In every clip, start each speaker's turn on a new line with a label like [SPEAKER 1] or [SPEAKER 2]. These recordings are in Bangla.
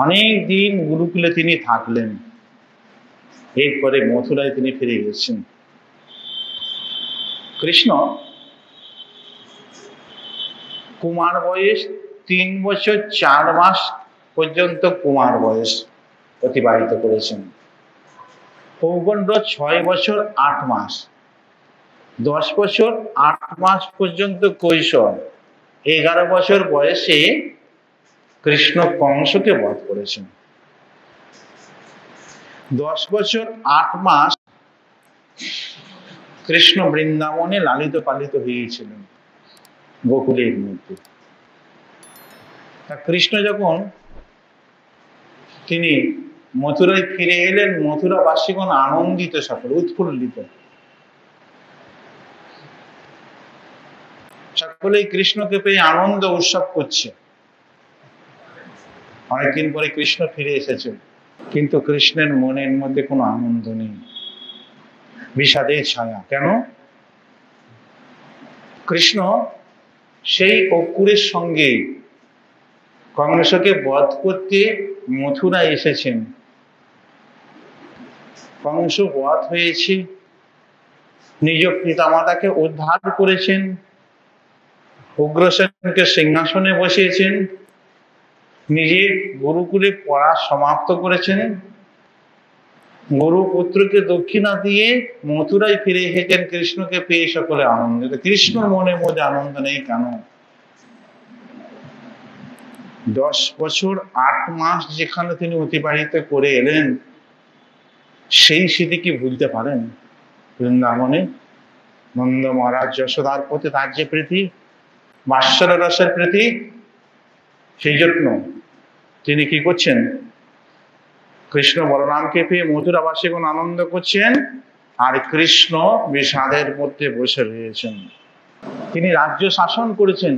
[SPEAKER 1] অনেক দিন গুরুকুলে তিনি থাকলেন। এরপরে মথুরায় তিনি ফিরে গেছেন। কৃষ্ণ কুমার বয়স 3 বছর 4 মাস পর্যন্ত কুমার বয়স অতিবাহিত করেছেন। পৌগণ্ড 6 বছর 8 মাস, 10 বছর 8 মাস পর্যন্ত কৈশোর, 11 বছর বয়সে কৃষ্ণ কংসকে বধ করেছেন। 10 বছর 8 মাস কৃষ্ণ বৃন্দাবনে লালিত পালিত হয়েছিলেন গোকুলের মধ্যে। তা কৃষ্ণ যখন তিনি মথুরায় ফিরে এলেন, মথুরাবাসীগণ আনন্দিত, সকল উৎফুল্লিত। সকলেই কৃষ্ণকে পেয়ে আনন্দ উৎসব করছে। অনেকদিন পরে কৃষ্ণ ফিরে এসেছেন, কিন্তু কৃষ্ণের মনের মধ্যে কোনো আনন্দ নেই, বিষাদের ছায়া। কেন? কৃষ্ণ সেই অক্রূরের সঙ্গে কংসকে বধ করতে মথুরায় এসেছেন। কংস বধ হয়েছে, নিজ পিতামাতাকে উদ্ধার করেছেন, উগ্রসেনকে সিংহাসনে বসিয়েছেন, নিজের গুরুকুলে পড়া সমাপ্ত করেছেন, গুরুপুত্রকে দক্ষিণা দিয়ে মথুরায় ফিরে এসেছেন। কৃষ্ণকে পেয়ে সকলে আনন্দিত। কৃষ্ণর মনের মধ্যে আনন্দ নেই কেন? 10 বছর 8 মাস যেখানে তিনি অতিবাহিত করে এলেন, সেই স্মৃতি কি ভুলতে পারেন? বৃন্দাবনে নন্দ মহারাজ যশোদার প্রতি তার যে প্রীতি, বাৎসল্য রসের প্রীতি, সেই জন্য তিনি কি করছেন? কৃষ্ণ বলরামকে পেয়ে মথুরাবাসীগণ আনন্দ করছেন, আর কৃষ্ণ বিষাদের মধ্যে বসে রয়েছেন। তিনি রাজ্য শাসন করেছেন,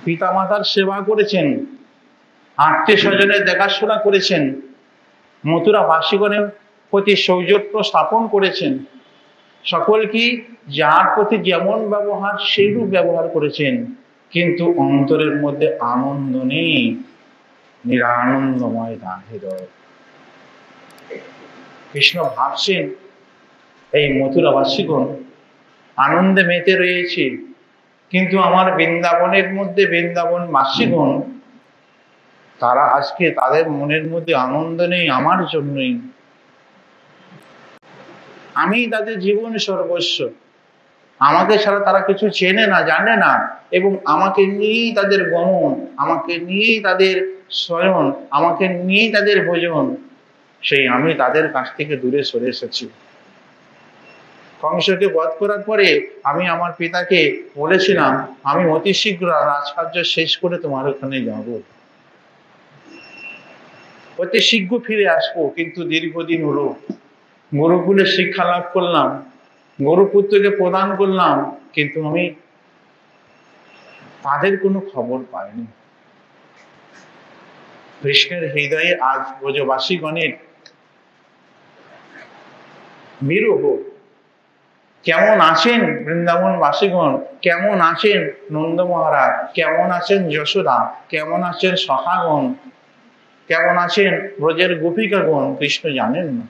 [SPEAKER 1] পিতামাতার সেবা করেছেন, আত্মীয় স্বজনের দেখাশোনা করেছেন, মথুরাবাসীগণের প্রতি সৌজন্য স্থাপন করেছেন। সকল কি যার প্রতি যেমন ব্যবহার সেইরূপ ব্যবহার করেছেন, কিন্তু অন্তরের মধ্যে আনন্দ নেই, নিরানন্দময় তার হৃদয়। কৃষ্ণ ভাবছেন এই মথুরাবাসীগণ আনন্দে মেতে রয়েছে, কিন্তু আমার বৃন্দাবনের মধ্যে বৃন্দাবনবাসীগণ তারা আজকে তাদের মনের মধ্যে আনন্দ নেই আমার জন্যই। আমি তাদের জীবন সর্বস্ব, আমাকে ছাড়া তারা কিছু চেনে না, জানে না, এবং আমাকে নিয়েই তাদের গমন, আমাকে নিয়েই তাদের শয়ন, আমাকে নিয়েই তাদের ভোজন। সেই আমি তাদের কাছ থেকে দূরে সরে এসেছি। কংসকে বধ করার পরে আমি আমার পিতাকে বলেছিলাম, আমি অতি শীঘ্র রাজকার্য শেষ করে তোমার ওখানে যাব, অতি শীঘ্র ফিরে আসবো। কিন্তু দীর্ঘদিন হলো, গুরুকুলে শিক্ষা লাভ করলাম, গুরুপুত্রকে প্রদান করলাম, কিন্তু আমি তাদের কোনো খবর পাইনি। কৃষ্ণের হৃদয়ে আজ ব্রজবাসীগণের বিরহ। কেমন আছেন বৃন্দাবনবাসীগণ, কেমন আছেন নন্দ মহারাজ, কেমন আছেন যশোদা, কেমন আছেন সখাগণ, কেমন আছেন ব্রজের গোপিকাগণ, কৃষ্ণ জানেন না।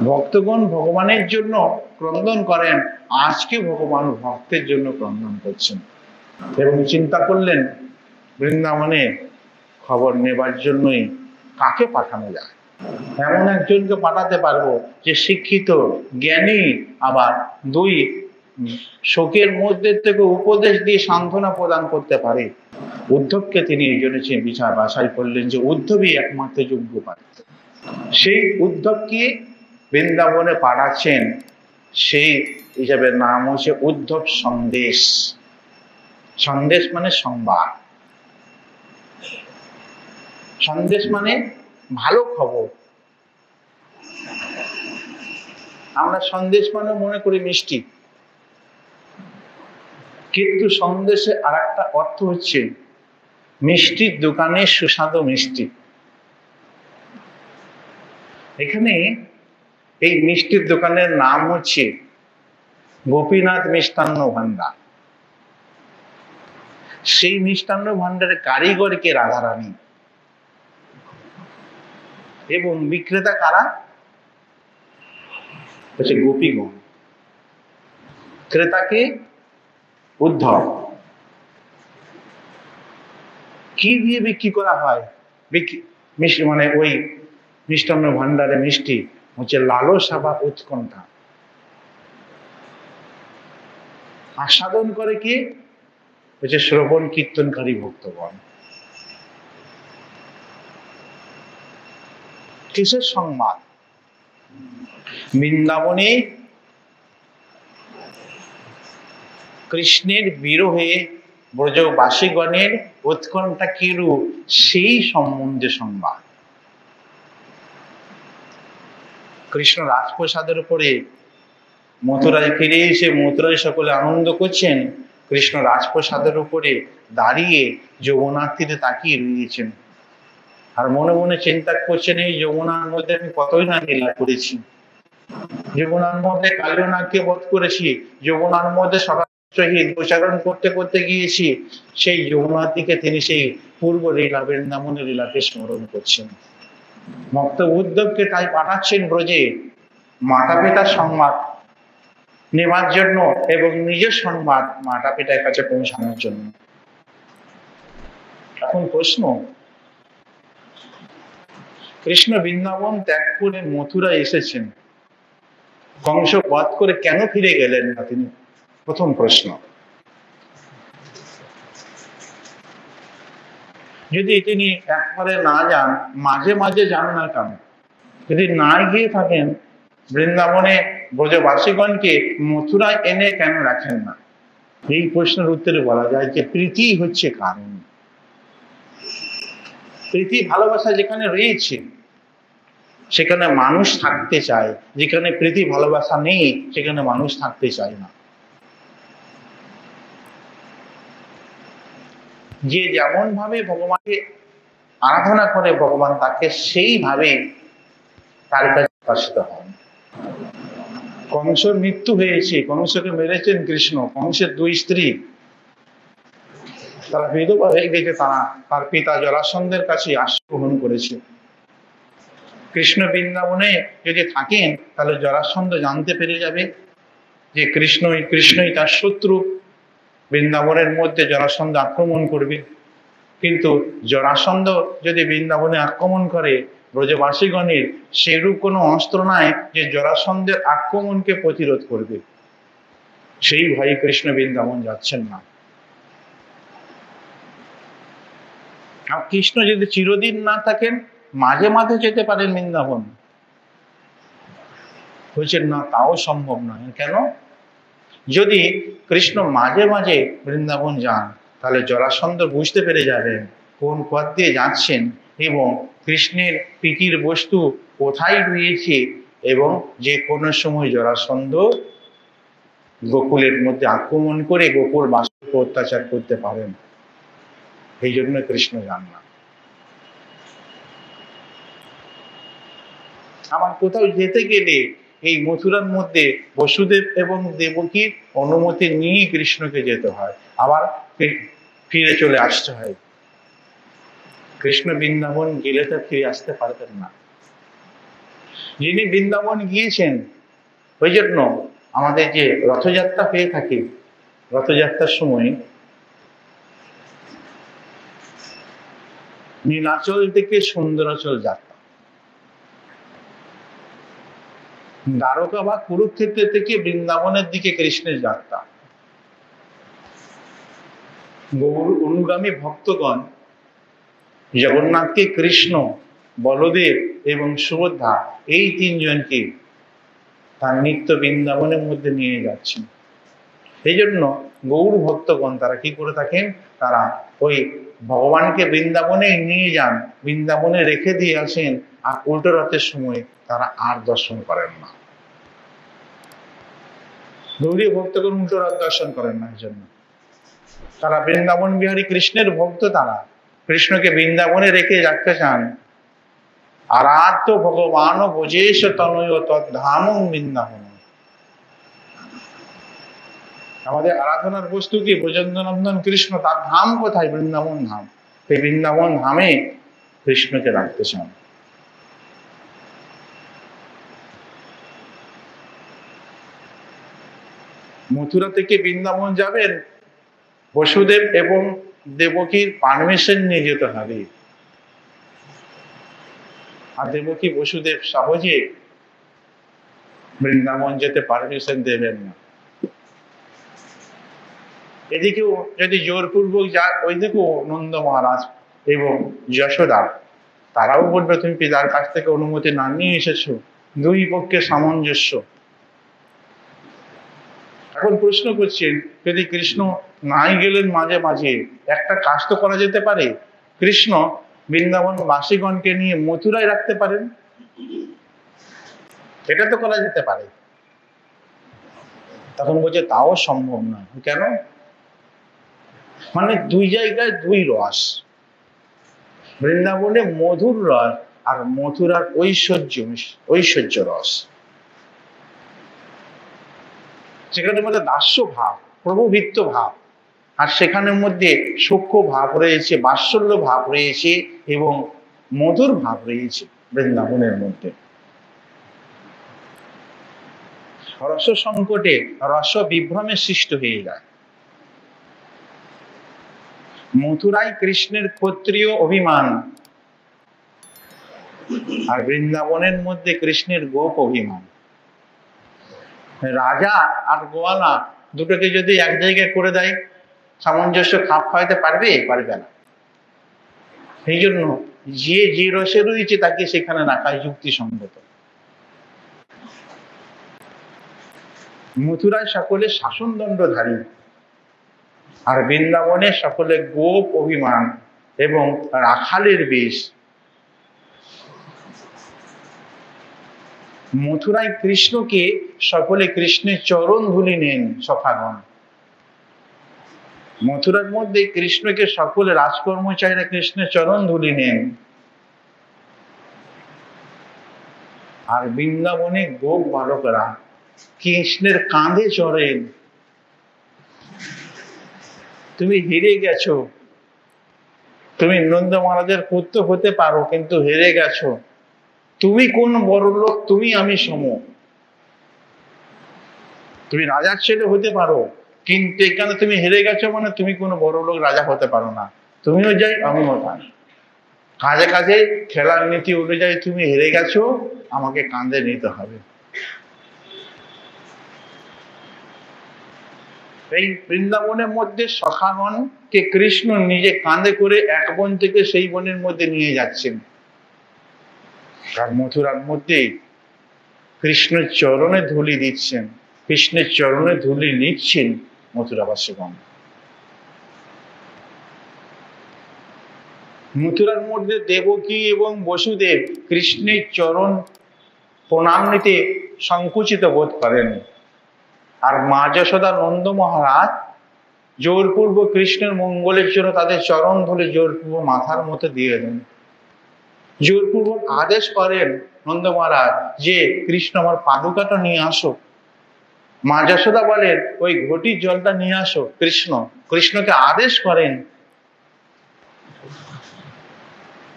[SPEAKER 1] ভক্তগণ ভগবানের জন্য ক্রন্দন করেন, আজকে ভগবান ভক্তের জন্য ক্রন্দন করছেন। এবং চিন্তা করলেন বৃন্দাবনে খবর নেবার জন্যই কাকে পাঠানো যায়। এমন একজনকে পাঠাতে পারবো যে শিক্ষিত, জ্ঞানী, আবার 2 শোকের মধ্যে থেকে উপদেশ দিয়ে সান্ত্বনা প্রদান করতে পারে। উদ্ধবকে তিনি এই জন্য বিচার বাছাই করলেন যে উদ্ধবই একমাত্র যোগ্য পাত্র। সেই উদ্ধবকে বৃন্দাবনে পাঠাচ্ছেন, সেই হিসাবে নাম হচ্ছে উদ্ধব সন্দেশ। সন্দেশ মানে সংবাদ, সন্দেশ মানে ভালো খবর। আমরা সন্দেশ মানে মনে করি মিষ্টি, কিন্তু সন্দেশে আর একটা অর্থ হচ্ছে মিষ্টির দোকানে সুস্বাদু মিষ্টি। এখানে এই মিষ্টির দোকানের নাম হচ্ছে গোপীনাথ মিষ্টান্ন ভান্ডার। সেই মিষ্টান্ন ভান্ডারের কারিগর কে? রাধারানী। এবং বিক্রেতা কারা? হচ্ছে গোপীগণ। ক্রেতাকে উদ্ধব। কি দিয়ে বিক্রি করা হয়? মিষ্টি মানে ওই মিষ্টান্ন ভান্ডারে মিষ্টি হচ্ছে লালসা বা উৎকণ্ঠা। আস্বাদন করে কি? হচ্ছে শ্রবণ কীর্তনকারী ভক্তগণ। কিসের সংবাদ? বৃন্দাবনে কৃষ্ণের বিরহে ব্রজবাসীগণের উৎকণ্ঠা কিরূপ সেই সম্বন্ধে সংবাদ। কৃষ্ণ রাজপ্রসাদের উপরে মথুরায় ফিরে এসে মথুরায় সকলে আনন্দ করছেন, কৃষ্ণ রাজপ্রসাদের উপরে দাঁড়িয়ে যমুনার তীরে তাকিয়ে রয়েছেন আর মনে মনে চিন্তা করছেন, এই যমুনার মধ্যে আমি কতই না লীলা করেছি, যমুনার মধ্যে কালিনাগকে বধ করেছি, যমুনার মধ্যে সহিত প্রচারণ করতে করতে গিয়েছি। সেই যমুনার দিকে তিনি সেই পূর্ব লীলা বৃন্দাবনের লীলাকে স্মরণ করছেন। ভক্ত উদ্ধবকে তাই পাঠাচ্ছেন ব্রজে মাতা পিতার সংবাদ নেওয়ার জন্য এবং নিজের সংবাদ মাতা পিতার কাছে পৌঁছানোর জন্য। এখন প্রশ্ন, কৃষ্ণ বৃন্দাবন ত্যাগ করে মথুরা এসেছেন, কংস বধ করে কেন ফিরে গেলেন না তিনি? প্রথম প্রশ্ন। যদি তিনি একবারে না যান, মাঝে মাঝে যান না কেন? যদি না গিয়ে থাকেন, বৃন্দাবনে ব্রজবাসীগণকে মথুরায় এনে কেন রাখেন না? এই প্রশ্নের উত্তরে বলা যায় যে প্রীতি হচ্ছে কারণ। প্রীতি ভালোবাসা যেখানে রয়েছে সেখানে মানুষ থাকতে চায়, যেখানে প্রীতি ভালোবাসা নেই সেখানে মানুষ থাকতে চায় না। যে যেমন ভাবে ভগবানকে আরাধনা করে ভগবান তাকে সেইভাবে তার কাছে প্রকাশিত হন। কংসের মৃত্যু হয়েছে, কংসকে মেরেছেন কৃষ্ণ, কংসের দুই স্ত্রী তারা বিধবা হয়ে গেছে, তারা তার পিতা জরাসন্ধের কাছে আশ্রয় গ্রহণ করেছে। কৃষ্ণ বৃন্দাবনে যদি থাকেন তাহলে জরাসন্ধ জানতে পেরে যাবে যে কৃষ্ণই তার শত্রু, বৃন্দাবনের মধ্যে জরাসন্ধ আক্রমণ করবে। কিন্তু জরাসন্ধ যদি বৃন্দাবনে আক্রমণ করে, ব্রজবাসীগণের সেরূপ কোনো অস্ত্র নাই যে জরাসন্ধের আক্রমণকে প্রতিরোধ করবে। সেই ভয়ে কৃষ্ণ বৃন্দাবন যাচ্ছেন না। আর কৃষ্ণ যদি চিরদিন না থাকেন, মাঝে মাঝে যেতে পারেন বৃন্দাবন, বলছেন না তাও সম্ভব নয়। কেন? যদি কৃষ্ণ মাঝে মাঝে বৃন্দাবন যান তাহলে জরাসন্ধ বুঝতে পেরে যাবেন কোন পথ দিয়ে যাচ্ছেন এবং কৃষ্ণের প্রীতির বস্তু কোথায় রয়েছে, এবং যে কোনো সময় জরাসন্ধ গোকুলের মধ্যে আক্রমণ করে গোকুল বাসীকে অত্যাচার করতে পারেন। এই জন্য কৃষ্ণ যান না। আমার কোথাও যেতে গেলে এই মথুরার মধ্যে বসুদেব এবং দেবকীর অনুমতি নিয়ে কৃষ্ণকে যেতে হয়, আবার ফিরে চলে আসতে হয়। কৃষ্ণ বৃন্দাবন গেলে তো ফিরে আসতে পারবেন না। যিনি বৃন্দাবন গিয়েছেন, ওই জন্য আমাদের যে রথযাত্রা হয়ে থাকে, রথযাত্রার সময় নীলাচল থেকে সুন্দরাচল যাত্রা, দ্বারকা বা কুরুক্ষেত্র থেকে বৃন্দাবনের দিকে কৃষ্ণের যাত্রা। গৌর অনুগামী ভক্তগণ জগন্নাথকে কৃষ্ণ, বলদেব এবং সুভদ্রা এই তিনজনকে তার নিত্য বৃন্দাবনের মধ্যে নিয়ে যাচ্ছেন। এই জন্য গৌর ভক্তগণ তারা কি করে থাকেন, তারা ওই ভগবানকে বৃন্দাবনে নিয়ে যান, বৃন্দাবনে রেখে দিয়ে আসেন, আর উল্টো রথের সময় তারা আর দর্শন করেন না। গৌরীয় ভক্তগণ উল্টো রথ দর্শন করেন না, জন্য তারা বৃন্দাবন বিহারী কৃষ্ণের ভক্ত, তারা কৃষ্ণকে বৃন্দাবনে রেখে যাতে চান। আরাধ্য ভগবান বোঝেশ তনয় তদ্ধাম বৃন্দাবন। আমাদের আরাধনার বস্তু কি? ব্রজেন্দ্রনন্দন কৃষ্ণ, তার ধাম কোথায়? বৃন্দাবন ধাম। এই বৃন্দাবন ধামে কৃষ্ণকে রাখতে চান। মথুরা থেকে বৃন্দাবন যাবেন, বসুদেব এবং দেবকীর পারমিশন নিয়ে যেতে হবে। আর দেবকী বসুদেব সহজে বৃন্দাবন যেতে পারমিশন দেবেন না। এদিকেও যদি জোরপূর্বক যায়, ওই দিকেও নন্দ মহারাজ এবং যশোদা তারাও বলবে তুমি পিতার কাছ থেকে অনুমতি না নিয়ে এসেছো। দুই পক্ষে সামঞ্জস্য। এখন প্রশ্ন করছেন, যদি কৃষ্ণ নাই গেলেন মাঝে মাঝে, একটা কাজ তো করা যেতে পারে। কৃষ্ণ বৃন্দাবন বাসীগণকে নিয়ে মথুরায় রাখতে পারেন, এটা তো করা যেতে পারে। তখন বলছে তাও সম্ভব না। কেন? মানে দুই জায়গায় দুই রস, বৃন্দাবনে মধুর রস আর মথুরার ঐশ্বর্য রস। সেখানের মধ্যে দাস্য ভাব, প্রভুভিত্ত ভাব, আর সেখানের মধ্যে সূক্ষ্ম ভাব রয়েছে, বাৎসল্য ভাব রয়েছে এবং মধুর ভাব রয়েছে বৃন্দাবনের মধ্যে। রস সংকটে রস বিভ্রমে সৃষ্টি হয়ে যায়। মথুরায় কৃষ্ণের ক্ষত্রিয় অভিমান, আর বৃন্দাবনের মধ্যে কৃষ্ণের গোপ অভিমান। রাজা আর গোয়ালা দুটোকে যদি এক জায়গায় করে দেয়, সামঞ্জস্য খাপ খাওয়াতে পারবে? পারবে না। এই জন্য যে রসে রয়েছে তাকে সেখানে রাখা যুক্তিসঙ্গত। মথুরায় সকলে শাসনদণ্ডধারী, আর বৃন্দাবনে সকলে গোপ অভিমান এবং রাখালের বেশ। মথুরায় কৃষ্ণকে সকলে কৃষ্ণের চরণ ধুলি নেন সখাগণ। মথুরার মধ্যে কৃষ্ণকে সকলে রাজকর্মচারীরা কৃষ্ণের চরণ ধুলি নেন, আর বৃন্দাবনে গোপ বালকরা কৃষ্ণের কাঁধে চড়েন। তুমি হেরে গেছো, তুমি নন্দ মহারাজের পুত্র হতে পারো, কিন্তু হেরে গেছো। তুমি কোন বড় লোক, তুমি আমি সম। তুমি রাজার ছেলে হতে পারো, কিন্তু এখানে তুমি হেরে গেছো মানে তুমি কোনো বড় লোক রাজা হতে পারো না। তুমিও যাই, আমিও যাই। কাজে কাজে খেলার নীতি অনুযায়ী তুমি হেরে গেছো, আমাকে কাঁধে নিতে হবে। এই বৃন্দাবনের মধ্যে সখাগণকে কৃষ্ণ নিজে কাঁধে করে এক বন থেকে সেই বনের মধ্যে নিয়ে যাচ্ছেন। আর মথুরার মধ্যে কৃষ্ণের চরণে ধুলি দিচ্ছেন, কৃষ্ণের চরণে ধুলি নিচ্ছেন মথুরাবাসীগণ। মথুরার মধ্যে দেবকী এবং বসুদেব কৃষ্ণের চরণ প্রণাম নিতে সংকুচিত বোধ করেন, আর মা যশোদা নন্দ মহারাজ জোরপূর্বক কৃষ্ণের মঙ্গলের জন্য তাদের চরণ ধুলি জোরপূর্বক মাথার মধ্যে দিয়ে দেন। জোরপূর্বক আদেশ করেন নন্দ মহারাজ যে কৃষ্ণ আমার পাদুকাটা নিয়ে আসো। মা যশোদা বলেন ওই ঘটির জলটা নিয়ে আসো। কৃষ্ণকে আদেশ করেন।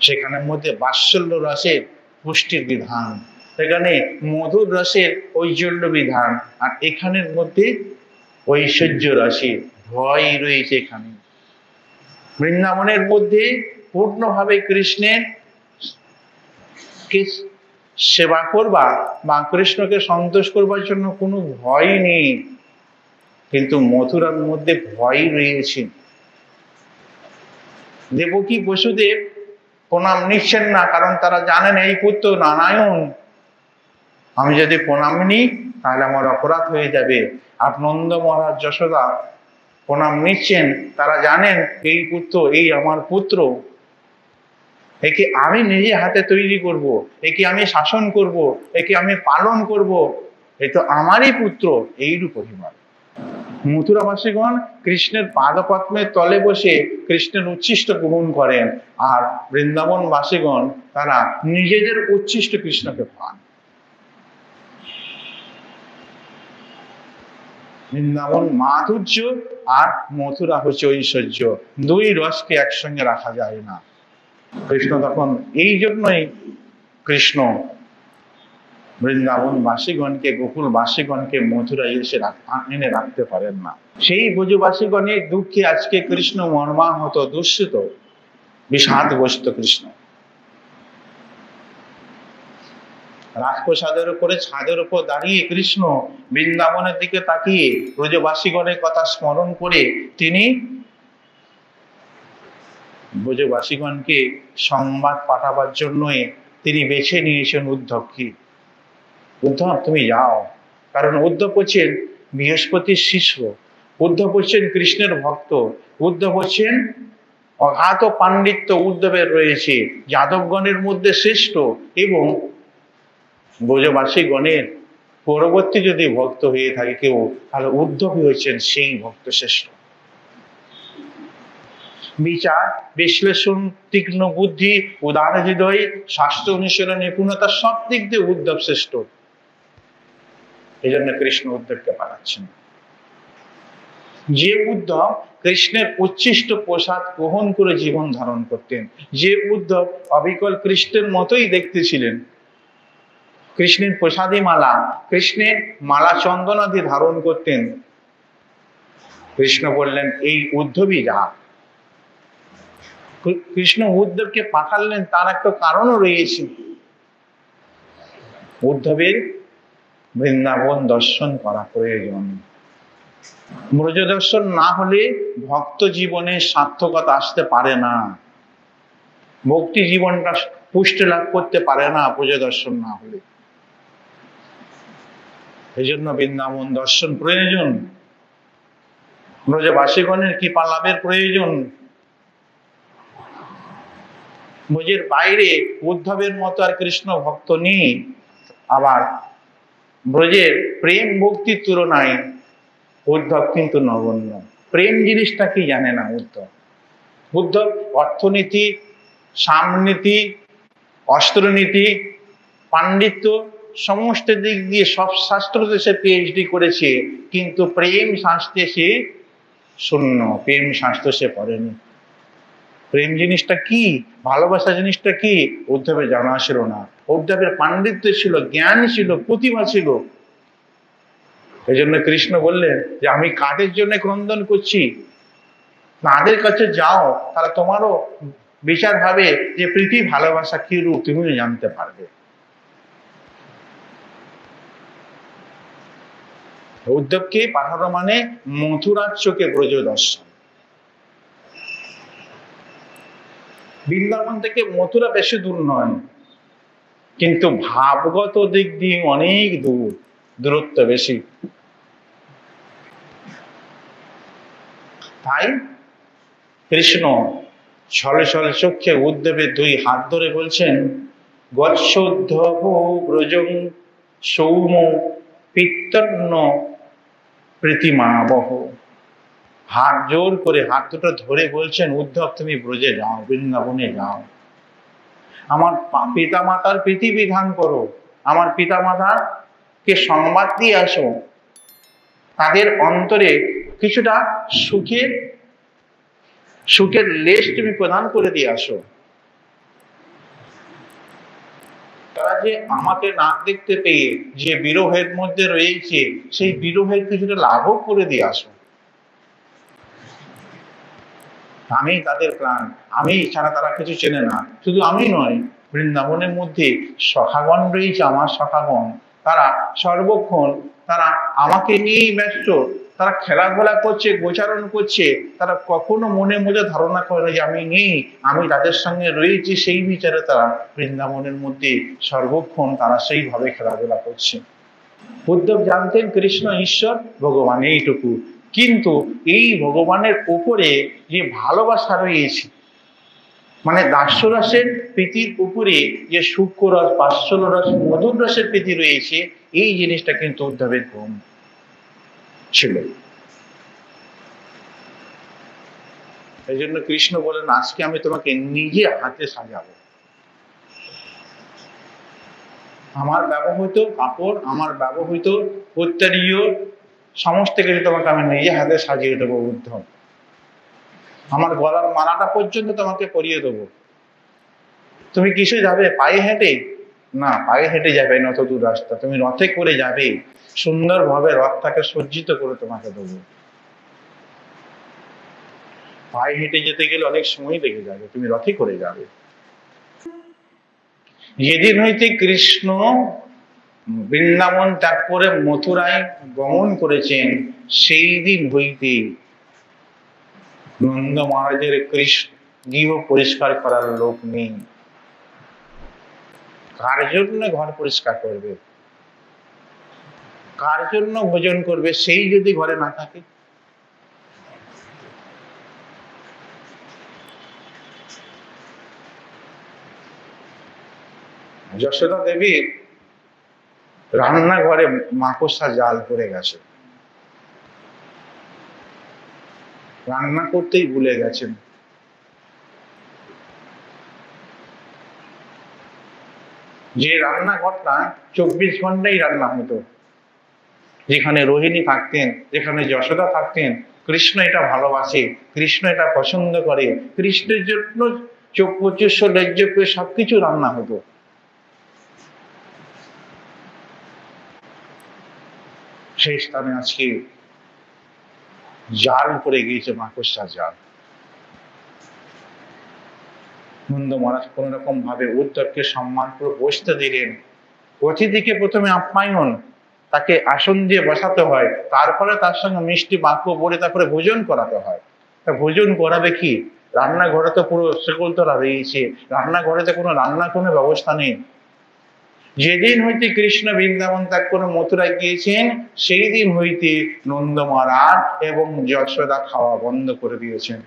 [SPEAKER 1] সেখানের মধ্যে বাৎসল্য রসের পুষ্টির বিধান, সেখানে মধুর রসের ঐশ্বর্য বিধান, আর এখানের মধ্যে ঐশ্বর্য রসের ভয় রয়েছে। এখানে বৃন্দাবনের মধ্যে পূর্ণভাবে কৃষ্ণের সেবা করবা বা কৃষ্ণকে সন্তোষ করবার জন্য কোনো ভয় নেই, কিন্তু মথুরার মধ্যে ভয় রয়েছে। দেবকী বসুদেব প্রণাম নিচ্ছেন না, কারণ তারা জানেন এই পুত্র নারায়ণ, আমি যদি প্রণাম নিই তাহলে আমার অপরাধ হয়ে যাবে। আর নন্দ মহারাজ যশোদা প্রণাম নিচ্ছেন, তারা জানেন এই পুত্র, এই আমার পুত্র, একে আমি নিজে হাতে তৈরি করব, একে আমি শাসন করব, একে আমি পালন করব, এ তো আমারই পুত্র। এইরূপ অভিমান। মথুরাবাসীগণ কৃষ্ণের পাদপদ্মের তলে বসে কৃষ্ণের উচ্ছিষ্ট গ্রহণ করেন, আর বৃন্দাবন বাসীগণ তারা নিজেদের উচ্ছিষ্ট কৃষ্ণকে পান। বৃন্দাবন মাধুর্য আর মথুরা হচ্ছে ঐশ্বর্য, দুই রসকে একসঙ্গে রাখা যায় না। কৃষ্ণ তখন এই জন্যই কৃষ্ণ বৃন্দাবনবাসীগণকে, গোকুলবাসীগণকে মথুরায় এসে এনে রাখতে পারেন না। সেই ব্রজবাসীগণের দুঃখে আজকে কৃষ্ণ মর্মাহত, দুঃখিত, বিষাদগ্রস্ত কৃষ্ণ। রাজপ্রসাদের উপরে ছাদের উপর দাঁড়িয়ে কৃষ্ণ বৃন্দাবনের দিকে তাকিয়ে ব্রজবাসীগণের কথা স্মরণ করে তিনি ব্রজবাসীগণকে সংবাদ পাঠাবার জন্যই তিনি বেছে নিয়েছেন উদ্ধবকে। উদ্ধব তুমি যাও, কারণ উদ্ধব হচ্ছেন বৃহস্পতির শিষ্য, উদ্ধব হচ্ছেন কৃষ্ণের ভক্ত, উদ্ধব হচ্ছেন অগাধ পাণ্ডিত্য উদ্ধবের রয়েছে, যাদবগণের মধ্যে শ্রেষ্ঠ, এবং ব্রজবাসীগণের পরবর্তী যদি ভক্ত হয়ে থাকে কেউ, তাহলে উদ্ধবই হচ্ছেন সেই ভক্ত শ্রেষ্ঠ। বিচার বিশ্লেষণ, তীক্ষ্ণ বুদ্ধি, উদার হৃদয়, শাস্ত্র অনুশীলন, নিপুণতা, সব দিক দিয়ে উদ্ধব শ্রেষ্ঠ। এই জন্য কৃষ্ণ উদ্ধবকে পাঠাচ্ছেন। যে উদ্ধব কৃষ্ণের উচ্ছিষ্ট প্রসাদ গ্রহণ করে জীবন ধারণ করতেন, যে উদ্ধব অবিকল কৃষ্ণের মতোই দেখতে ছিলেন, কৃষ্ণের প্রসাদী মালা, কৃষ্ণের মালা চন্দনাদি ধারণ করতেন, কৃষ্ণ বললেন এই উদ্ধবই যা। কৃষ্ণ উদ্ধবকে পাঠালেন, তার একটা কারণও রয়েছে। উদ্ধবের বৃন্দাবন দর্শন করা প্রয়োজন। ব্রজ দর্শন না হলে ভক্ত জীবনে সার্থকতা আসতে পারে না, ভক্তি জীবনটা পুষ্টি লাভ করতে পারে না ব্রজ দর্শন না হলে। এই জন্য বৃন্দাবন দর্শন প্রয়োজন, ব্রজবাসীগণের কৃপা লাভের প্রয়োজন। ব্রজের বাইরে উদ্ধবের মতো আর কৃষ্ণ ভক্ত নেই। আবার ব্রজের প্রেম ভক্তির তুলনায় উদ্ধব কিন্তু নগণ্য। প্রেম জিনিসটা কি জানে না উদ্ধব। উদ্ধব অর্থনীতি, সামনীতি, অস্ত্রনীতি, পাণ্ডিত্য সমস্ত দিক দিয়ে সব শাস্ত্রতে সে পিএইচডি করেছে, কিন্তু প্রেম শাস্ত্রে সে শূন্য, প্রেম শাস্ত্র সে পড়েনি। প্রেম জিনিসটা কি, ভালোবাসা জিনিসটা কি, উদ্ধবের জানা ছিল না। উদ্ধবের পাণ্ডিত্য ছিল, জ্ঞান ছিল, প্রতিভা ছিল। এই জন্য কৃষ্ণ বললেন যে আমি কাদের জন্য ক্রন্দন করছি, তাদের কাছে যাও, তাহলে তোমারও বিচার হবে যে প্রীতি ভালোবাসা কি রূপ, তুমিও জানতে পারবে। উদ্ধবকে পাঠানো মানে মথুরার চোখে ব্রজ দর্শন। বৃন্দাবন থেকে মথুরা বেশি দূর নয়, কিন্তু ভাবগত দিক দিয়ে অনেক দূর, দূরত্ব বেশি। তাই কৃষ্ণ ছলে ছলে চোখে উদ্ধবের দুই হাত ধরে বলছেন গচ্ছোদ্ধব ব্রজং সৌম পিত্তন্ন প্রীতিমাবহ। হাত জোর করে হাত দুটো ধরে বলছেন উদ্ধব তুমি ব্রজে যাও, বৃন্দাবনে যাও, আমার পিতা মাতার প্রীতি বিধান করো, আমার পিতা মাতাকে সংবাদ দিয়ে আসো, তাদের অন্তরে কিছুটা সুখের লেশ তুমি প্রদান করে দিয়ে আসো। তারা যে আমাকে না দেখতে পেয়ে যে বিরহের মধ্যে রয়েছে, সেই বিরহের কিছুটা লাভও করে দিয়ে আসো। আমি তাদের প্রাণ, আমি ছাড়া তারা কিছু চেনে না। শুধু আমি নয়, বৃন্দাবনের মধ্যে সখাগণ রয়েছে, আমার সখাগণ, তারা সর্বক্ষণ তারা আমাকে নিয়েই ব্যস্ত। তারা খেলাধুলা করছে, গোচারণ করছে, তারা কখনো মনের মধ্যে ধারণা করে না যে আমি নেই, আমি তাদের সঙ্গে রয়েছি। সেই বিচারে তারা বৃন্দাবনের মধ্যে সর্বক্ষণ তারা সেইভাবে খেলাধুলা করছে। উদ্ধব জানতেন কৃষ্ণ ঈশ্বর, ভগবান, এইটুকু। কিন্তু এই ভগবানের উপরে যে ভালোবাসা রয়েছে, মানে দাস্যরসের প্রীতির উপরে যে সূক্ষ্ম রস, বাৎসল্য রস, মধুর রসের প্রীতি রয়েছে, এই জিনিসটা কিন্তু উদ্ধবের কম ছিল। এই জন্য কৃষ্ণ বলেন আজকে আমি তোমাকে নিজে হাতে সাজাবো। আমার ব্যবহৃত কাপড়, আমার ব্যবহৃত উত্তরীয় সমস্ত কিছু তোমাকে আমি নিজে হাতে সাজিয়ে দেবো উদ্ধব। আমার গলার মালাটা পর্যন্ত তোমাকে পরিয়ে দেবো। তুমি কিসে যাবে? পায়ে হেঁটে? না, পায়ে হেঁটে যাবে না, অত দূর রাস্তা তুমি রথে করে যাবে, সুন্দরভাবে রথটাকে সজ্জিত করে তোমাকে দেবো। পায়ে হেঁটে যেতে গেলে অনেক সময় লেগে যাবে, তুমি রথে করে যাবে। যেদিন হইতে কৃষ্ণ বৃন্দাবন ত্যাগ করে মথুরায় গমন করেছেন, সেই দিন হইতে নন্দ মহারাজের কৃষ্ণ গৃহ পরিষ্কার করার লোক নেই। কার জন্য ঘর পরিষ্কার করবে, কার জন্য ভোজন করবে, সেই যদি ঘরে না থাকে? যশোদা দেবীর রান্নাঘরে মাকড়সা জাল পড়ে গেছে, রান্না করতেই ভুলে গেছেন। যে রান্নাঘরটা 24 ঘন্টাই রান্না হতো, যেখানে রোহিণী থাকতেন, যেখানে যশোদা থাকতেন, কৃষ্ণ এটা ভালোবাসে, কৃষ্ণ এটা পছন্দ করে, কৃষ্ণের জন্য চোখ প্রচুষ্য লজ্জ করে সবকিছু রান্না হতো। সেই স্থানে আজকে জাল পড়ে গিয়েছে, মাকড়সা জাল। নন্দ মহারাজ কোন রকম ভাবে উদ্ধবকে সম্মান করে বসতে দিলেন। অতিথিকে প্রথমে আপ্যায়ন, তাকে আসন দিয়ে বসাতে হয়, তারপরে তার সঙ্গে মিষ্টি বাক্য বলে তারপরে ভোজন করাতে হয়। তা ভোজন করাবে কি? রান্নাঘরে তো পুরো সেকলতলা রয়েছে, রান্নাঘরেতে কোনো রান্নার কোনো ব্যবস্থা নেই। যেদিন হইতে কৃষ্ণ বৃন্দাবন ত্যাগ করে মথুরায় গিয়েছেন, সেই দিন হইতে নন্দ মহারাজ এবং যশোদা খাওয়া বন্ধ করে দিয়েছেন।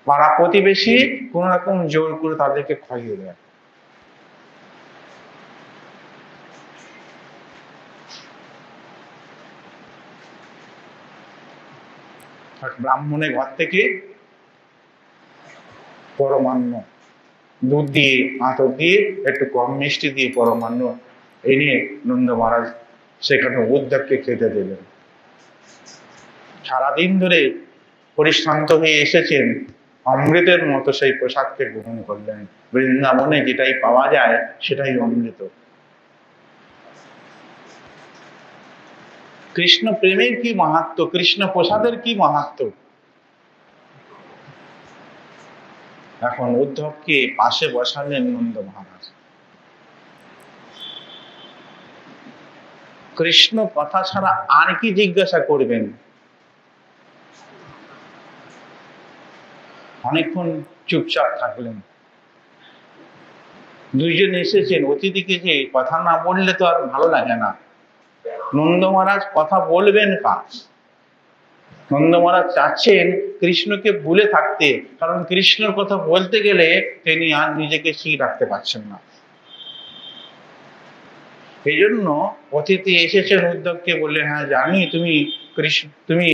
[SPEAKER 1] পাড়া প্রতিবেশী কোন রকম জোর করে তাদেরকে খাইয়ে দেয়। ব্রাহ্মণের ঘর থেকে পরমান্ন দুধ দিয়ে, আতর দিয়ে, একটু কম মিষ্টি দিয়ে পরমান্ন এনে নন্দ মহারাজ সেখানে উদ্ধবকে খেতে দেবেন। সারাদিন ধরে পরিশ্রান্ত হয়ে এসেছেন, অমৃতের মতো সেই প্রসাদকে গ্রহণ করলেন। বৃন্দাবনে যেটাই পাওয়া যায় সেটাই অমৃত। কৃষ্ণ প্রেমের কি মাহাত্ম্য, কৃষ্ণ প্রসাদের কি মাহাত্ম্য। এখন উদ্ধবকে পাশে বসালেন নন্দ মহারাজ। কৃষ্ণ কথা ছাড়া আর কি জিজ্ঞাসা করবেন? অনেকক্ষণ চুপচাপ থাকলেন। দুইজন এসেছেন, অতিথিকে যে কথা না বললে তো আর ভালো লাগে না। নন্দ মহারাজ কথা বলবেন কার? নন্দ মহারাজ চাচ্ছেন কৃষ্ণকে ভুলে থাকতে, কারণ কৃষ্ণের কথা বলতে গেলে তিনি আর নিজেকে ঠিক রাখতে পারছেন না। এই জন্য অতিথি এসেছেন উদ্ধবকে বললে, হ্যাঁ জানি তুমি কৃষ্ণ, তুমি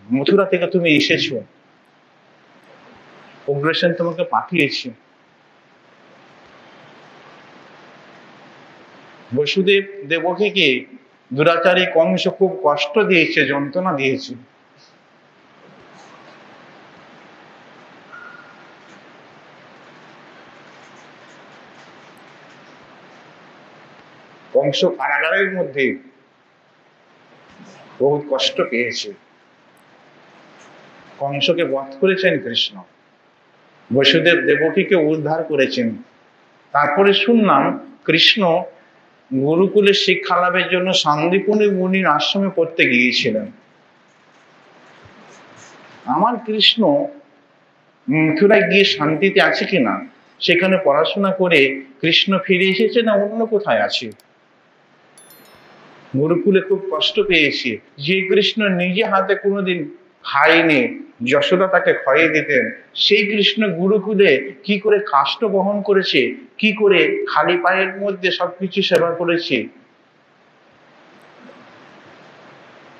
[SPEAKER 1] মথুরা থেকে তুমি এসেছো, অগ্রসেন তোমাকে পাঠিয়েছি। বসুদেব দেবকীকে দুরাচারী কংস খুব কষ্ট দিয়েছে, যন্ত্রণা দিয়েছে। কংস কারাগারের মধ্যে বহুত কষ্ট পেয়েছে। কংসকে বধ করেছেন কৃষ্ণ, বসুদেব দেবকীকে উদ্ধার করেছেন। তারপরে শুনলাম কৃষ্ণ গুরুকুলে শিক্ষা লাভের জন্য শান্তিপুণি মুনির আশ্রমে পড়তে গিয়েছিলেন। আমার কৃষ্ণ মথুরায় গিয়ে শান্তিতে আছে কিনা, সেখানে পড়াশোনা করে কৃষ্ণ ফিরে এসেছে না অন্য কোথায় আছে। গুরুকুলে খুব কষ্ট পেয়েছে, যে কৃষ্ণ নিজে হাতে কোনোদিন খায়নি, যশোদা তাকে খাইয়ে দিতেন, সেই কৃষ্ণ গুরুকুলে কি করে কাষ্ঠ বহন করেছে, কি করে খালি পায়ের মধ্যে সবকিছু সেবা করেছে।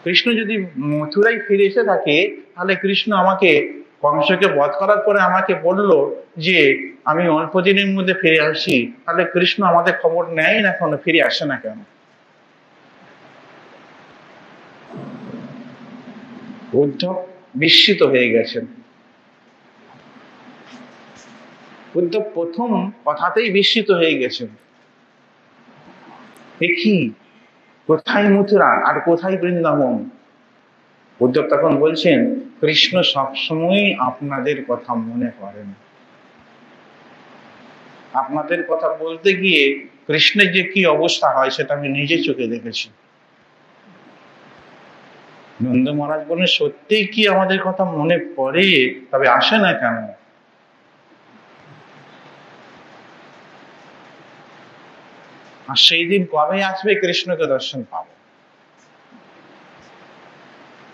[SPEAKER 1] কৃষ্ণ যদি মথুরায় ফিরে এসে থাকে, তাহলে কৃষ্ণ আমাকে কংসকে বধ করার পরে আমাকে বলল যে আমি অল্প দিনের মধ্যে ফিরে আসি, তাহলে কৃষ্ণ আমাদের খবর নেয় না, এখনো ফিরে আসে না কেন? উদ্ধব বিস্মিত হয়ে গেছেন। উদ্ধব প্রথম কথাতেই বিস্মিত হয়ে গেছেন, এ কি, কোথায় মথুরা আর কোথায় বৃন্দাবন? উদ্ধব তখন বলছেন, কৃষ্ণ সবসময় আপনাদের কথা মনে করেন। আপনাদের কথা বলতে গিয়ে কৃষ্ণের যে কি অবস্থা হয় সেটা আমি নিজে চোখে দেখেছি। নন্দ মহারাজ বলেন, সত্যিই কি আমাদের কথা মনে পড়ে? তবে আসে না কেন? আর সেই দিন কবে আসবে কৃষ্ণকে দর্শন পাবো?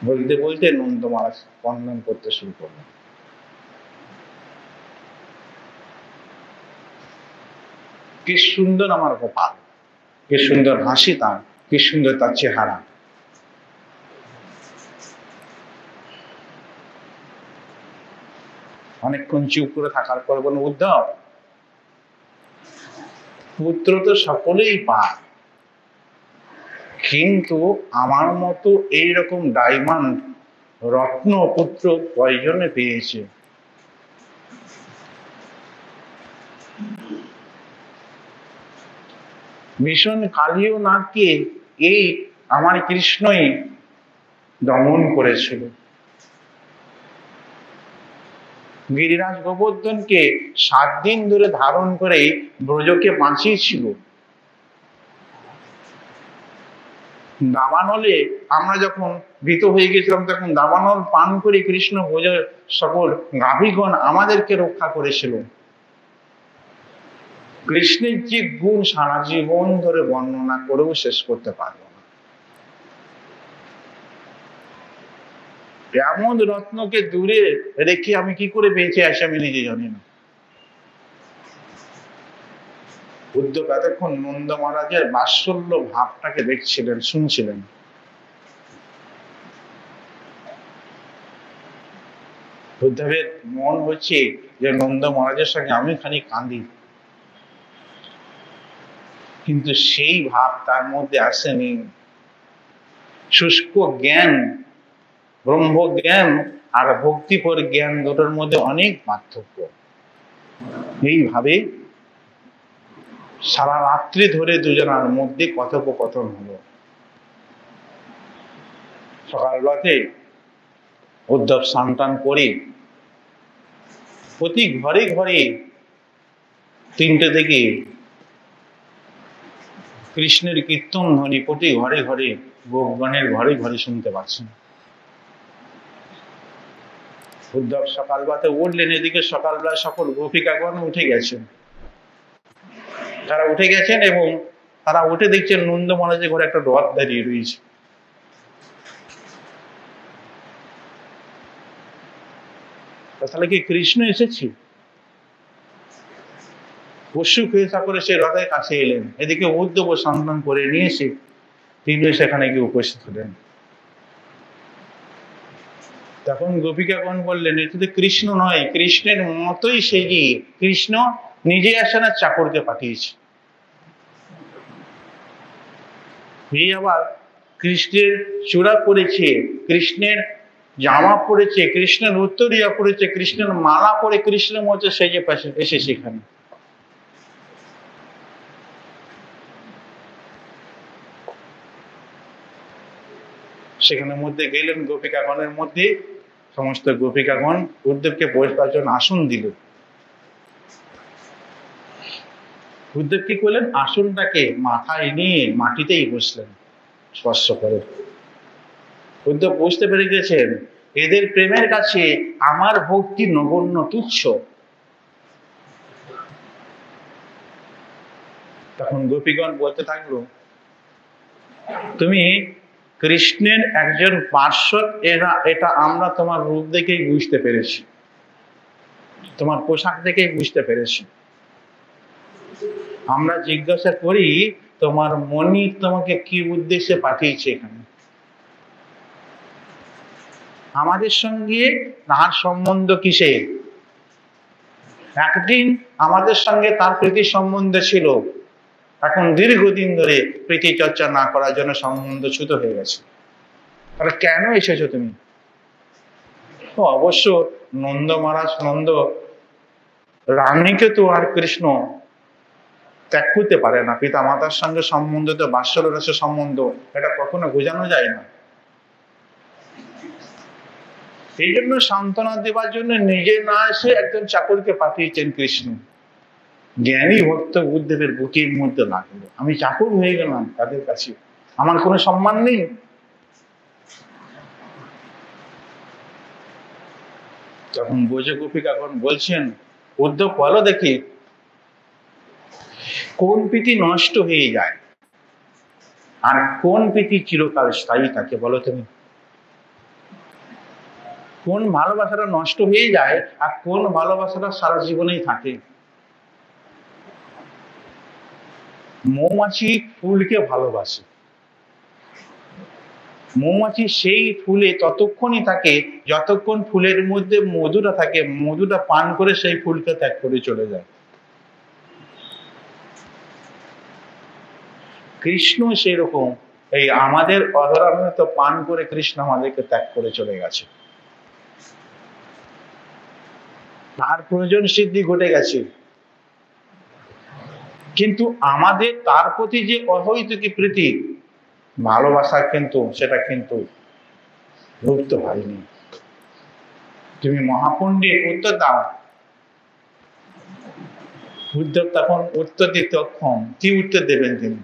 [SPEAKER 1] বলতে বলতে নন্দ মহারাজ বর্ণন করতে শুরু করলেন। কি সুন্দর আমার গোপাল, কি সুন্দর হাসি তার, কি সুন্দর তার চেহারা। অনেকক্ষণ চুপ করে থাকার পর বলল, উদ্ধব, পুত্র তো সকলেই পায়, কিন্তু আমার মতো এইরকম ডায়মন্ড রত্ন পুত্র কয়জনে পেয়েছে? ভীষণ কালীয় নাগকে এই আমার কৃষ্ণই দমন করেছিল। গিরিরাজ গোবর্ধনকে 7 দিন ধরে ধারণ করে ব্রজকে বাঁচিয়েছিল। দাবানলে আমরা যখন ভীত হয়ে গেছিলাম, তখন দাবানল পান করে কৃষ্ণ ব্রজের সকল গাভীগণ আমাদেরকে রক্ষা করেছিল। কৃষ্ণের যে গুণ সারা জীবন ধরে বর্ণনা করেও শেষ করতে পারবো না। এমন রত্নকে দূরে রেখে আমি কি করে বেঁচে আসি আমি নিজে জানি না। উদ্ধব এতক্ষণ নন্দ মহারাজের বাৎসল্য ভাবটাকে দেখছিলেন, শুনছিলেন। উদ্ধবের মন হচ্ছে যে নন্দ মহারাজের সঙ্গে আমি খানি কাঁদি, কিন্তু সেই ভাব তার মধ্যে আসেনি। শুষ্ক জ্ঞান, ব্রহ্ম জ্ঞান আর ভক্তিপর জ্ঞান দুটোর মধ্যে অনেক পার্থক্য। এইভাবে সারা রাত্রি ধরে দুজনের মধ্যে কথোপকথন হলো। সকালবেলাতে উদ্ধব স্নান করে প্রতি ঘরে ঘরে 3টে থেকে কৃষ্ণের কীর্তন ধ্বনি প্রতি ঘরে ঘরে গোপগণের ঘরে ঘরে শুনতে পাচ্ছেন। উদ্ধব সকালবেলাতে উঠলেন, এদিকে সকালবেলা সকল গোপিকাগণ উঠে গেছেন। তারা উঠে গেছেন এবং তারা উঠে দেখছেন নন্দ মহারাজের ঘরে একটা রথ দাঁড়িয়ে রয়েছে। তাহলে কি কৃষ্ণ এসেছে? উৎসুক হয়ে করে সেই রথের কাছে এলেন। এদিকে উদ্ধব স্নান করে নিয়েছে, তিনি সেখানে গিয়ে উপস্থিত হলেন। তখন গোপিকাগণ বললেন, এটি তো কৃষ্ণ নয়, কৃষ্ণের মতোই সেজি কৃষ্ণ নিজে আসে না, চাকরকে পাঠিয়েছে। এই আবার কৃষ্ণের চূড়া পড়েছে, কৃষ্ণের জামা পড়েছে, কৃষ্ণের উত্তরীয়া পড়েছে, কৃষ্ণের মালা পরে কৃষ্ণের মতো সেজে এসেছে এখানে। সেখানের মধ্যে গেলেন, গোপিকাগণের মধ্যে সমস্ত গোপিকাগণ উদ্ধবকে বসবার জন্য আসন দিল। উদ্ধব কি করলেন, আসনটাকে মাথায় নিয়ে মাটিতেই বসলেন স্পর্শ করে। উদ্ধব বুঝতে পেরে গেছেন এদের প্রেমের কাছে আমার ভক্তি নগণ্য, তুচ্ছ। তখন গোপীগণ বলতে থাকলো, তুমি কৃষ্ণের একজন পার্শ্বদ, এটা আমরা তোমার রূপ দেখেই বুঝতে পেরেছি, তোমার পোশাক দেখেই বুঝতে পেরেছি। আমরা জিজ্ঞাসা করি তোমার মনি তোমাকে কি উদ্দেশ্যে পাঠিয়েছে এখানে? আমাদের সঙ্গে তার সম্বন্ধ কিসে? একদিন আমাদের সঙ্গে তার প্রীতি সম্বন্ধ ছিল, এখন দীর্ঘদিন ধরে প্রীতি চর্চা না করার জন্য সম্বন্ধ চ্যুত হয়ে গেছে। তাহলে কেন এসেছো তুমি? অবশ্য নন্দ মহারাজ, নন্দ রানীকে তো আর কৃষ্ণ ত্যাগ করতে পারে না। পিতা মাতার সঙ্গে সম্বন্ধ তো বাৎসল্য রসের সম্বন্ধ, এটা কখনো বোঝানো যায় না। এই জন্য সান্ত্বনা দেওয়ার জন্য নিজে না এসে একজন চাকরকে পাঠিয়েছেন কৃষ্ণ। জ্ঞানী ভক্ত বুদ্ধদেবের বুকের মধ্যে লাগলো, আমি চাকর হয়ে গেলাম তাদের কাছে, আমার কোনো সম্মান নেই। তখন ব্রজ গোপিকাগণ বলছেন, উদ্ধব বলো দেখি, কোন প্রীতি নষ্ট হয়ে যায় আর কোন প্রীতি চিরকাল স্থায়ী থাকে বলো তুমি? কোন ভালোবাসাটা নষ্ট হয়ে যায় আর কোন ভালোবাসাটা সারা জীবনেই থাকে? মৌমাছি ফুলকে ভালোবাসে, মৌমাছি সেই ফুলে ততক্ষণই থাকে যতক্ষণ ফুলের মধ্যে মধুটা থাকে, মধুটা পান করে সেই ফুলকে ত্যাগ করে চলে যায়। কৃষ্ণ সেরকম, এই আমাদের অধরামৃত পান করে কৃষ্ণ আমাদেরকে ত্যাগ করে চলে গেছে, তার প্রয়োজন সিদ্ধি ঘটে গেছে। কিন্তু আমাদের তার প্রতি যে অহৈতুকী প্রীতি ভালোবাসা, কিন্তু সেটা কিন্তু লুপ্ত হয়নি। তুমি মহাপণ্ডিত উত্তর দাও। উদ্ধব তখন উত্তর দিতে অক্ষম, কি উত্তর দেবেন তিনি?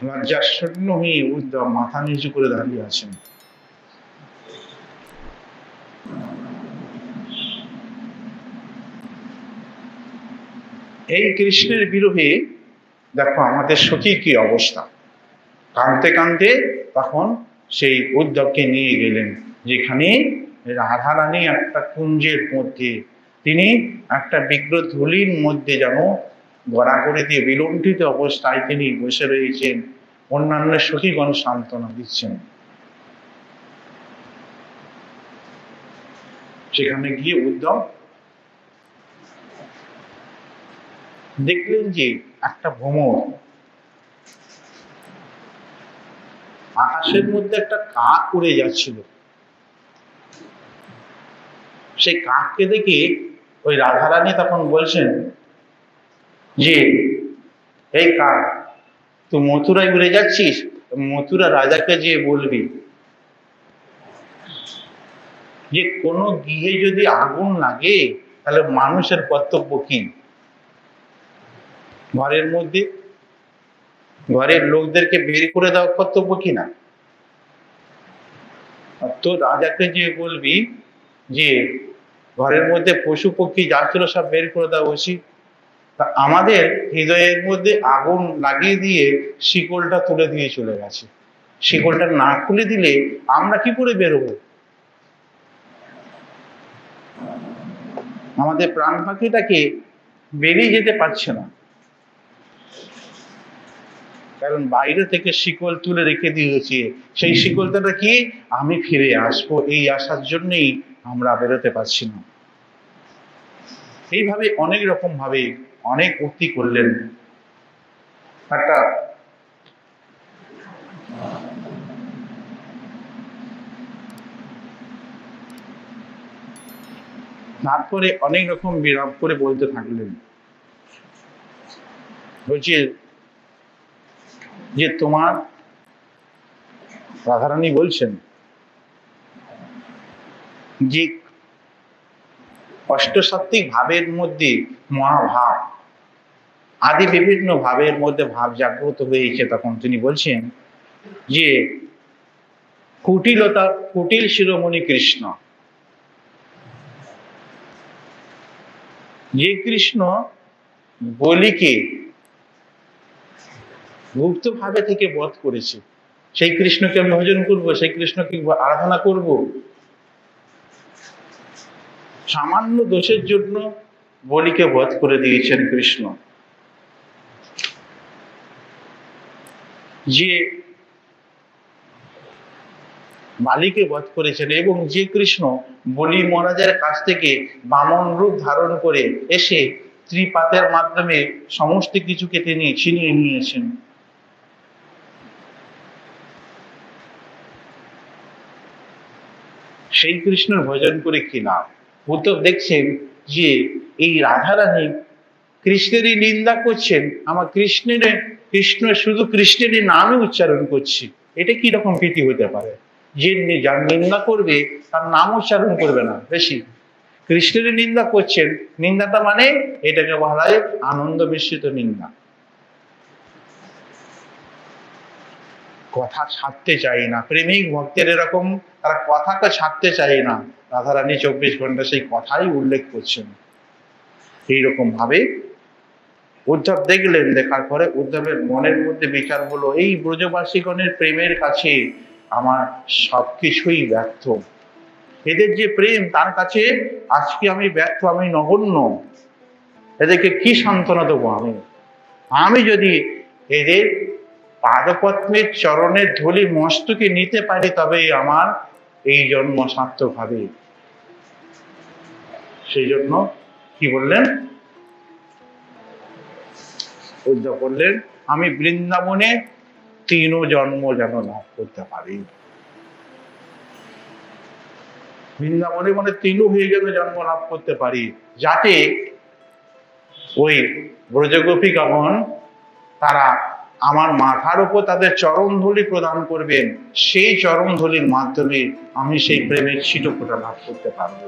[SPEAKER 1] লজ্জাশূন্য হয়ে উদ্ধব মাথা নিচু করে দাঁড়িয়ে আছেন। এই কৃষ্ণের বিরহে দেখো আমাদের সখী কি অবস্থা, কাঁদতে কাঁদতে তখন সেই উদ্ধবকে নিয়ে গেলেন, যেখানে রাধারানী একটা কুঞ্জের মধ্যে, তিনি একটা বিগ্রহ ধুলির মধ্যে যেন গড়াগড়ি দিয়ে বিলুণ্ঠিত অবস্থায় তিনি বসে রয়েছেন, অন্যান্য সখীগণ সান্ত্বনা দিচ্ছেন। সেখানে গিয়ে উদ্ধব দেখলেন যে একটা ভ্রমর, আকাশের মধ্যে একটা কাক উড়ে যাচ্ছিল। সেই কাককে দেখে ওই রাধারানী তখন বলছেন যে, এই কাক, তুই মথুরায় উড়ে যাচ্ছিস, মথুরা রাজাকে যে বলবি যে কোনো গৃহে যদি আগুন লাগে তাহলে মানুষের কর্তব্য কি? ঘরের মধ্যে ঘরের লোকদেরকে বের করে দেওয়া কর্তব্য কিনা? তো রাজাকে যে বলবি যে ঘরের মধ্যে পশু পক্ষী যা ছিল সব বের করে দেওয়া উচিত। তা আমাদের হৃদয়ের মধ্যে আগুন লাগিয়ে দিয়ে শিকলটা তুলে দিয়ে চলে গেছে, শিকলটা না খুলে দিলে আমরা কি করে বেরোবো? আমাদের প্রাণ পাখিটাকে বেরিয়ে যেতে পারছে না, কারণ বাইরে থেকে শিকল তুলে রেখে দিয়েছে। সেই শিকলটা কি, আমি ফিরে আসবো এই আসার জন্যই আমরা বেরোতে পারছি না। এইভাবে অনেক রকম ভাবে অনেক উক্তি করলেন। একটা তারপরে অনেক রকম বিরাম করে বলতে থাকলেন, বলছে যে তোমার, রাধারানী বলছেন যে অষ্টসাত্ত্বিক ভাবের মধ্যে মহাভাব আদি বিভিন্ন ভাবের মধ্যে ভাব জাগ্রত হয়েছে। তখন তিনি বলছেন যে কুটিলতা, কুটিল শিরোমণি কৃষ্ণ, যে কৃষ্ণ বলিকে গুপ্ত ভাবে থেকে বধ করেছে, সেই কৃষ্ণকে আমি ভজন করবো, সেই কৃষ্ণকে আরাধনা করব? সামান্য দোষের জন্য বলিকে বধ করে দিয়েছেন কৃষ্ণ। যে বালিকে বধ করেছেন, এবং যে কৃষ্ণ বলি মহারাজের কাছ থেকে বামন রূপ ধারণ করে এসে ত্রিপাতের মাধ্যমে সমস্ত কিছুকে তিনি ছিনিয়ে নিয়েছেন। সেই কৃষ্ণের ভজন করে কি লাভ? উদ্ধব দেখছেন যে এই রাধারানী কৃষ্ণেরই নিন্দা করছেন, আমার কৃষ্ণ শুধু কৃষ্ণেরই নামই উচ্চারণ করছি, এটা কি রকম প্রীতি হতে পারে? যে যার নিন্দা করবে তার নাম উচ্চারণ করবে না বেশি, কৃষ্ণেরই নিন্দা করছেন, নিন্দাটা মানে এটাকে বলা হয় আনন্দ মিশ্রিত নিন্দা। কথা ছাড়তে চাই না, প্রেমিক ভক্তের এরকম, তারা কথাকে ছাড়তে চাই না, রাধারানী 24 ঘন্টা সেই কথাই উল্লেখ করছেন। এইরকম ভাবে উদ্ধব দেখলেন, দেখার পরে উদ্ধবের মনের মধ্যে বিচার হলো, এই ব্রজবাসীগণের প্রেমের কাছে আমার সবকিছুই ব্যর্থ, এদের যে প্রেম তার কাছে আজকে আমি ব্যর্থ, আমি নগণ্য, এদেরকে কি সান্ত্বনা দেবো? আমি যদি এদের পাদপদ্মের চরণের ধূলি মস্তকে নিতে পারি তবে আমার এই জন্ম সার্থক হবে। সেই জন্য কি বললেন? উদ্ধব বললেন, আমি বৃন্দাবনে 3 জন্ম যেন লাভ করতে পারি। বৃন্দাবনে মানে 3 হয়ে যেন জন্ম লাভ করতে পারি, যাতে ওই ব্রজগোপীগণ তারা আমার মাথার উপর তাদের চরণ ধূলি প্রদান করবেন, সেই চরণ ধূলির মাধ্যমে আমি সেই প্রেমের ছিটফোঁটা লাভ করতে পারবো।